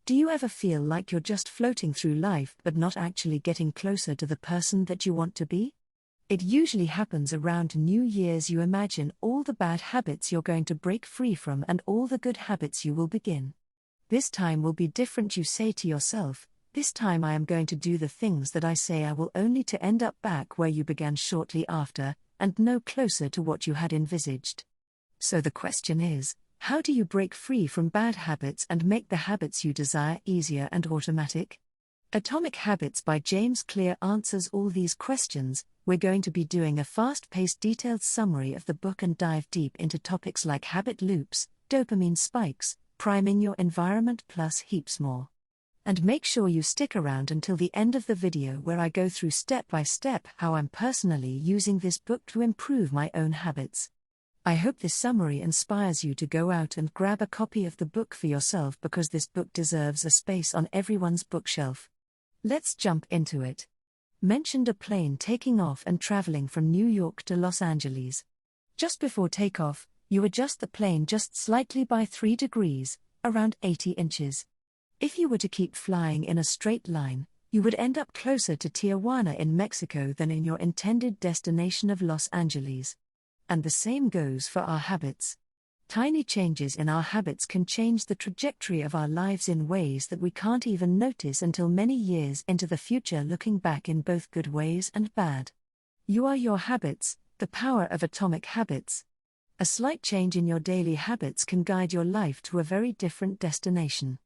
Do you ever feel like you're just floating through life but not actually getting closer to the person that you want to be? It usually happens around New Year's. You imagine all the bad habits you're going to break free from and all the good habits you will begin. This time will be different, you say to yourself. This time I am going to do the things that I say I will, only to end up back where you began shortly after, and no closer to what you had envisaged. So the question is, how do you break free from bad habits and make the habits you desire easier and automatic? Atomic Habits by James Clear answers all these questions. We're going to be doing a fast-paced detailed summary of the book and dive deep into topics like habit loops, dopamine spikes, priming your environment, plus heaps more. And make sure you stick around until the end of the video, where I go through step by step how I'm personally using this book to improve my own habits. I hope this summary inspires you to go out and grab a copy of the book for yourself, because this book deserves a space on everyone's bookshelf. Let's jump into it. Mentioned a plane taking off and traveling from New York to Los Angeles. Just before takeoff, you adjust the plane just slightly by 3 degrees, around 80 inches. If you were to keep flying in a straight line, you would end up closer to Tijuana in Mexico than in your intended destination of Los Angeles. And the same goes for our habits. Tiny changes in our habits can change the trajectory of our lives in ways that we can't even notice until many years into the future, looking back in both good ways and bad. You are your habits, the power of Atomic Habits. A slight change in your daily habits can guide your life to a very different destination.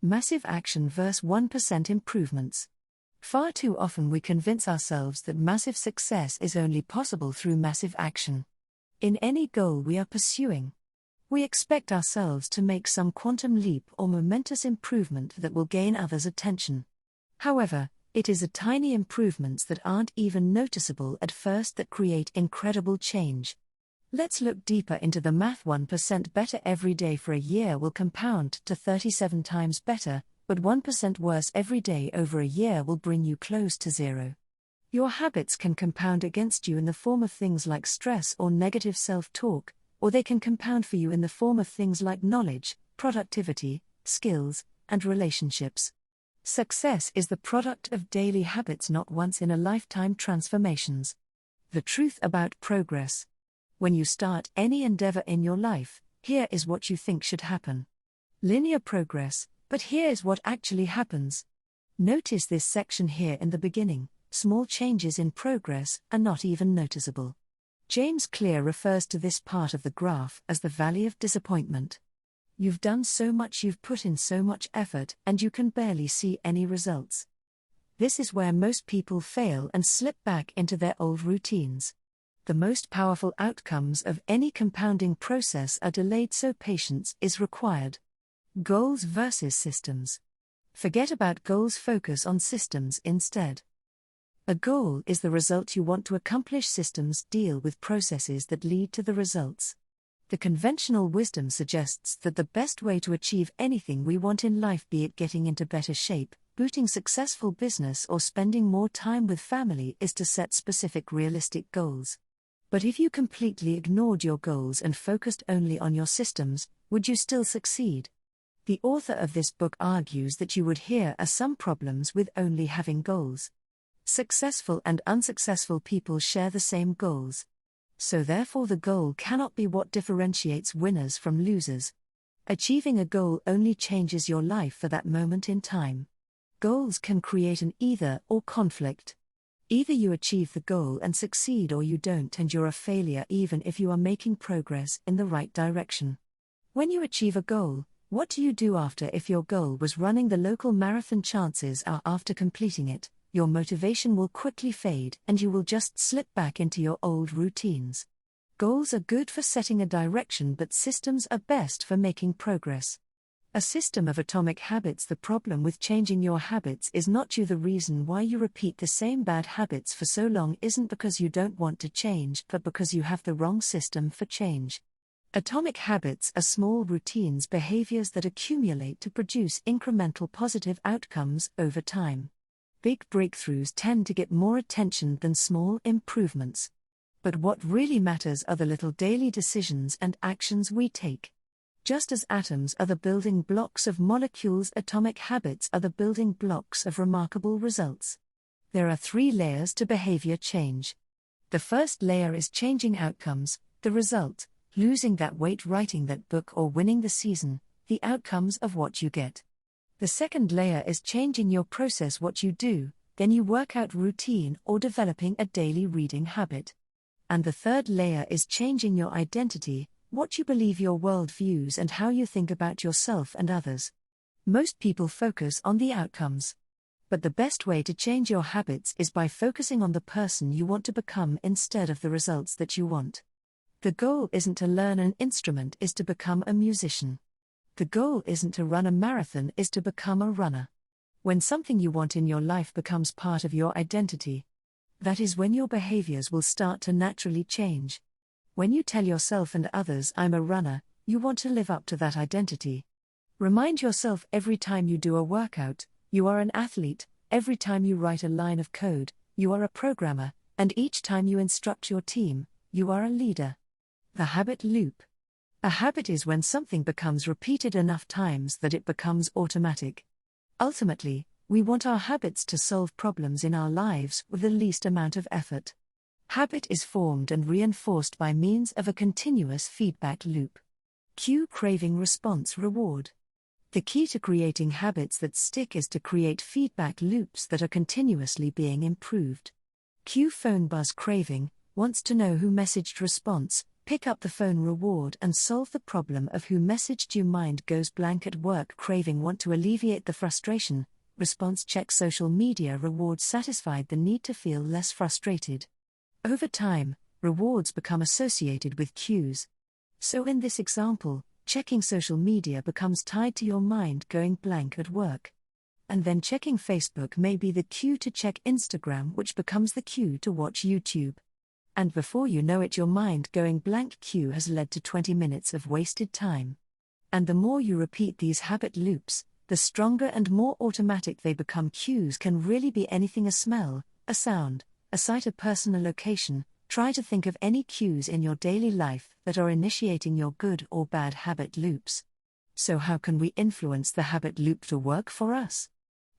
Massive action versus 1% improvements. Far too often we convince ourselves that massive success is only possible through massive action. In any goal we are pursuing, we expect ourselves to make some quantum leap or momentous improvement that will gain others' attention. However, it is the tiny improvements that aren't even noticeable at first that create incredible change. Let's look deeper into the math. 1% better every day for a year will compound to 37 times better, but 1% worse every day over a year will bring you close to zero. Your habits can compound against you in the form of things like stress or negative self-talk, or they can compound for you in the form of things like knowledge, productivity, skills, and relationships. Success is the product of daily habits, not once-in-a-lifetime transformations. The truth about progress. When you start any endeavor in your life, here is what you think should happen. Linear progress, but here is what actually happens. Notice this section here in the beginning. Small changes in progress are not even noticeable. James Clear refers to this part of the graph as the valley of disappointment. You've done so much, you've put in so much effort, and you can barely see any results. This is where most people fail and slip back into their old routines. The most powerful outcomes of any compounding process are delayed, so patience is required. Goals versus systems. Forget about goals, focus on systems instead. A goal is the result you want to accomplish. Systems deal with processes that lead to the results. The conventional wisdom suggests that the best way to achieve anything we want in life, be it getting into better shape, booting successful business, or spending more time with family, is to set specific, realistic goals. But if you completely ignored your goals and focused only on your systems, would you still succeed? The author of this book argues that you would. Here are some problems with only having goals. Successful and unsuccessful people share the same goals. So therefore the goal cannot be what differentiates winners from losers. Achieving a goal only changes your life for that moment in time. Goals can create an either-or conflict. Either you achieve the goal and succeed, or you don't and you're a failure, even if you are making progress in the right direction. When you achieve a goal, what do you do after? If your goal was running the local marathon, chances are after completing it, your motivation will quickly fade and you will just slip back into your old routines. Goals are good for setting a direction, but systems are best for making progress. A system of atomic habits. The problem with changing your habits is not you. The reason why you repeat the same bad habits for so long isn't because you don't want to change, but because you have the wrong system for change. Atomic habits are small routines, behaviors that accumulate to produce incremental positive outcomes over time. Big breakthroughs tend to get more attention than small improvements. But what really matters are the little daily decisions and actions we take. Just as atoms are the building blocks of molecules, atomic habits are the building blocks of remarkable results. There are 3 layers to behavior change. The first layer is changing outcomes, the result, losing that weight, writing that book, or winning the season, the outcomes of what you get. The second layer is changing your process, what you do, then you work out routine or developing a daily reading habit. And the third layer is changing your identity, what you believe, your worldviews, and how you think about yourself and others. Most people focus on the outcomes. But the best way to change your habits is by focusing on the person you want to become instead of the results that you want. The goal isn't to learn an instrument, is to become a musician. The goal isn't to run a marathon, is to become a runner. When something you want in your life becomes part of your identity, that is when your behaviors will start to naturally change. When you tell yourself and others, "I'm a runner," you want to live up to that identity. Remind yourself every time you do a workout, you are an athlete, every time you write a line of code, you are a programmer, and each time you instruct your team, you are a leader. The habit loop. A habit is when something becomes repeated enough times that it becomes automatic. Ultimately, we want our habits to solve problems in our lives with the least amount of effort. Habit is formed and reinforced by means of a continuous feedback loop. Cue, craving, response, reward. The key to creating habits that stick is to create feedback loops that are continuously being improved. Cue, phone buzz, craving, wants to know who messaged, response, pick up the phone, reward, and solve the problem of who messaged you. Mind goes blank at work, craving, want to alleviate the frustration, response, check social media, reward, satisfied the need to feel less frustrated. Over time, rewards become associated with cues. So in this example, checking social media becomes tied to your mind going blank at work. And then checking Facebook may be the cue to check Instagram, which becomes the cue to watch YouTube. And before you know it, your mind going blank cue has led to 20 minutes of wasted time. And the more you repeat these habit loops, the stronger and more automatic they become. Cues can really be anything: a smell, a sound, a sight, a person, a location. Try to think of any cues in your daily life that are initiating your good or bad habit loops. So how can we influence the habit loop to work for us?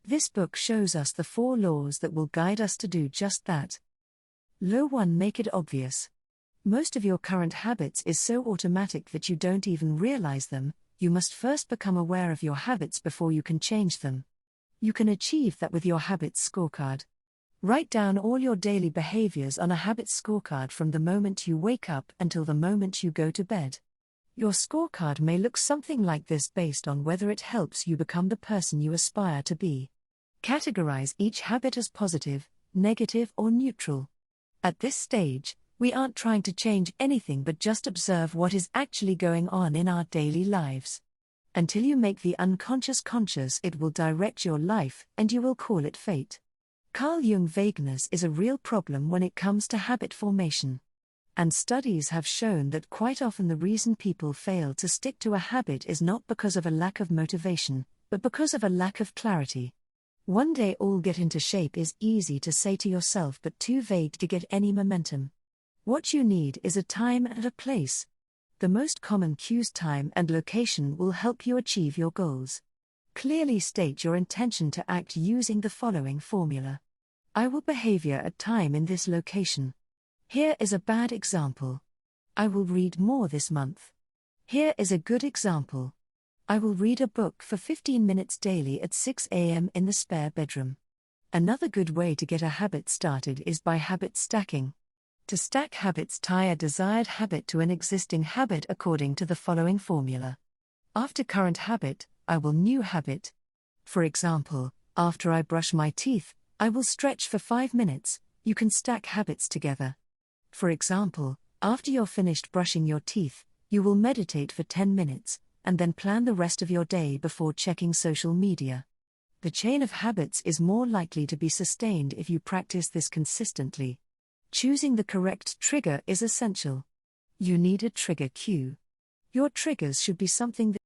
This book shows us the 4 laws that will guide us to do just that. Law 1: make it obvious. Most of your current habits is so automatic that you don't even realize them. You must first become aware of your habits before you can change them. You can achieve that with your habits scorecard. Write down all your daily behaviors on a habits scorecard from the moment you wake up until the moment you go to bed. Your scorecard may look something like this based on whether it helps you become the person you aspire to be. Categorize each habit as positive, negative, or neutral. At this stage, we aren't trying to change anything but just observe what is actually going on in our daily lives. Until you make the unconscious conscious, it will direct your life and you will call it fate. Carl Jung: vagueness is a real problem when it comes to habit formation. And studies have shown that quite often the reason people fail to stick to a habit is not because of a lack of motivation, but because of a lack of clarity. One day all get into shape is easy to say to yourself but too vague to get any momentum. What you need is a time and a place. The most common cues, time and location, will help you achieve your goals. Clearly state your intention to act using the following formula. I will behavior at time in this location. Here is a bad example. I will read more this month. Here is a good example. I will read a book for 15 minutes daily at 6 a.m. in the spare bedroom. Another good way to get a habit started is by habit stacking. To stack habits, tie a desired habit to an existing habit according to the following formula. After current habit, I will new habit. For example, after I brush my teeth, I will stretch for 5 minutes. You can stack habits together. For example, after you're finished brushing your teeth, you will meditate for 10 minutes, and then plan the rest of your day before checking social media. The chain of habits is more likely to be sustained if you practice this consistently. Choosing the correct trigger is essential. You need a trigger cue. Your triggers should be something that